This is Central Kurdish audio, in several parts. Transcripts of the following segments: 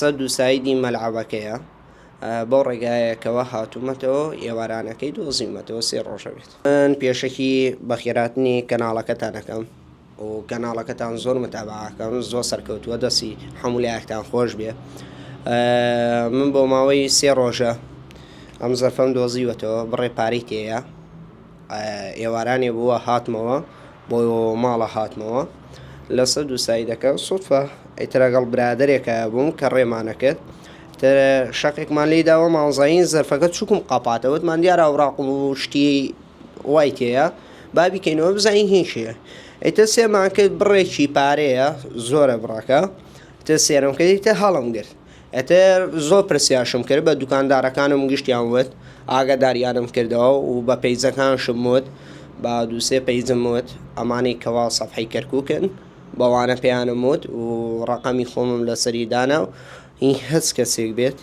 سەد و سایدی مەلعەبەکەیە بۆ ڕێگایەکەوە هاتوومەتەوە ئێوارانەکەی دۆزیمەتەوە 3 ڕۆژە بێت. من پێشەکی بەخێراتنی کەناڵەکەتان دەکەم و کەناڵەکەتان زۆر متابعەکەم، زۆر سەرکەوتووە، دەستی هەموو لایەکتان خۆش بێ. من بۆ ماوەی 3 ڕۆژە ئەم زەرفەم دۆزیوەتەوە، بڕێ پارەی تێیە، ئێوارانێ بووە هاتمەوە بۆ ماڵە هاتمەوە لە سەد و سایدەکە سوودفە ئەیتر لەگەڵ برادەرێکە بووم کە ڕێمانەکرد شەقێکمان لێ داوە ماوەزین زەرفەکە چووکم قاپاتەوەتمان دیارە ئەوڕاق و شتی وای تێیە بابیکەینەوە بزانین هیچیە. ئەیتە سێمان کرد بڕێکی پارەیە زۆرە بڕەکە تە سێرم کردیتە هەڵم گرت. ئەتر زۆر پرسیاشم کرد بە دوکاندارەکانم گشتیان وت ئاگاداریانم کردەوە و بە پەیزەکانشم وت با 2-3 پەیزم وت ئەمانەی کەوا سەفحەی کەرکووکن بەوانە پێیانم وت و ڕەقەمی خۆمم لەسەری دانا و هیچ هەست کەسێک بێت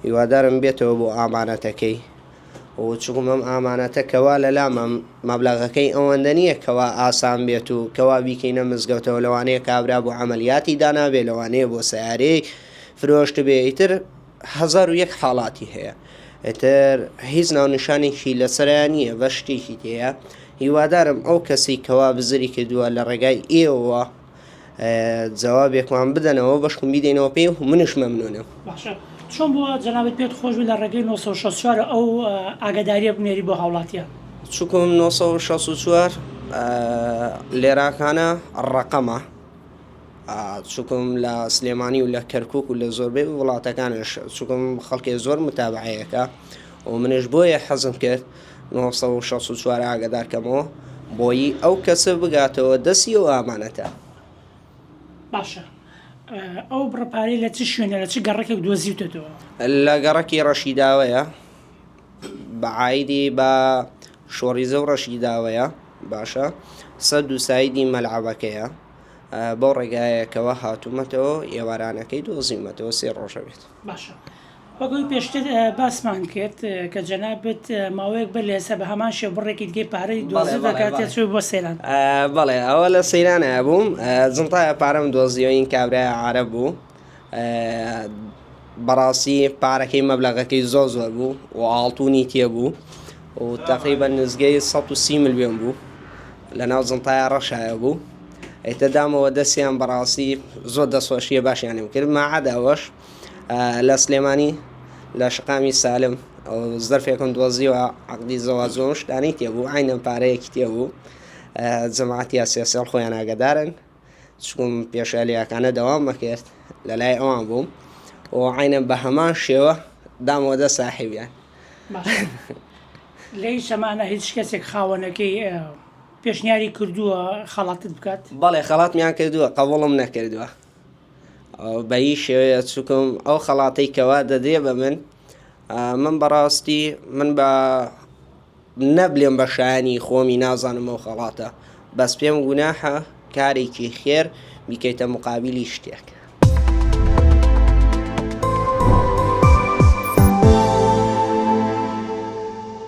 هیوادارم بێتەوە بۆ ئامانەتەکەی و چووکم ئەم ئامانەتە کەوا لەلامەم مەبلەغەکەی ئەوەندە نییە کەوا ئاسان بێت و کەوا بیکەینە مزگەوتەوە لەوانەیە کابرا بۆ عەمەلیاتی دانابێ لەوانەیە بۆ سەیارەی فرۆشت بێ ئیتر 1001 حاڵاتی هەیە. ئیتر هیچ ناونیشانێکی لەسەریان نییە بە شتێکی تەیە. هیوادارم ئەو کەسی کەوا بزری کردووە لە ڕێگای ئێوە جوابێکمان بدەنەوە بەشکم بیدەینەوە پێی و منش مەمنونم. باشە چۆن بووە جەنابەت پێت خۆش لە ڕێگەی 964 ئەو ئاگاداریە بنێری بۆ هاوڵاتیان؟ چووکم 964 لێراکانە ڕەقەمە چووکم لە سلێمانی و لە کەرکووک و لە زۆربەی وڵاتەکانش چووکم خەڵکی زۆر متابعەیەکە و منش بۆیە حەزم کرد 964 ئاگادارکەمەوە بۆی ئەو کەسە بگاتەوە دەستی و ئامانەتە. باشە ئەو بڕپارەی لە چ شوێنە لە چ گەڕێکێک دۆزیوتەوە؟ لە گەڕەکی ڕەشیداوەیە بەعایدی بە شۆڕیزە و ڕەشیداوەیە. باشە 100 و سایدی مەلعەبەکەیە بۆ ڕێگایەکەوە هاتوومەتەوە ئێوارانەکەی دۆزیمەتەوە 3 ڕۆژە بێت. باشە وەگوی پێشتر باسمان کرد کە جەنابەت ماوەیەک بەر لە هێستا بە هەمان شێو بڕێکی دیگەی پارەی دۆزی دەکاتێت چووی بۆ سەیران. بەڵێ ئەوە لە سەیرانە بووم جنتایە پارەم دۆزیەوە این کابرای عارەب بوو بەڕاستی پارەکەی مەبلەغەکەی زۆر بوو و ئاڵتوونی تێبوو و تقریبا نزگەی 130 ملیۆن بوو لەناو جنتایە ڕەشایە بوو. ئەیتە دامەوە دەستیان بەڕاستی زۆر دەسۆشیە باشیانم کرد ماعەداوەش لە سلێمانی لە شقامی سالم ئەو زەرفێکم دۆزیوە عەقدی زەواجۆم شتانی تێبوو عینەن پارەیەکی تێبوو جەماعەتی سیاسیال خۆیان ئاگادارن چووکم پێشەلیاکانە دەوام مەکرد لە لای ئەوان بووم و عینەن بە هەمان شێوە دامەوە دە ساحیبیان. لەی شەمانە هیچ کەسێک خاوەنەکەی پێشنیاری کردووە خەڵاتت بکات؟ بەڵێ خەڵاتمیان کردووە قەوڵم نەکردووە بە هیچ شێوەیە چووکم ئەو خەڵاتەی کەوا دەدێ بە من بەڕاستی من بە نەبلێم بە شایانی خۆمی نازانم ئەو خەڵاتە بەس پێم گوناحە کارێکی خێر بیکەیتە مقابلی شتێک.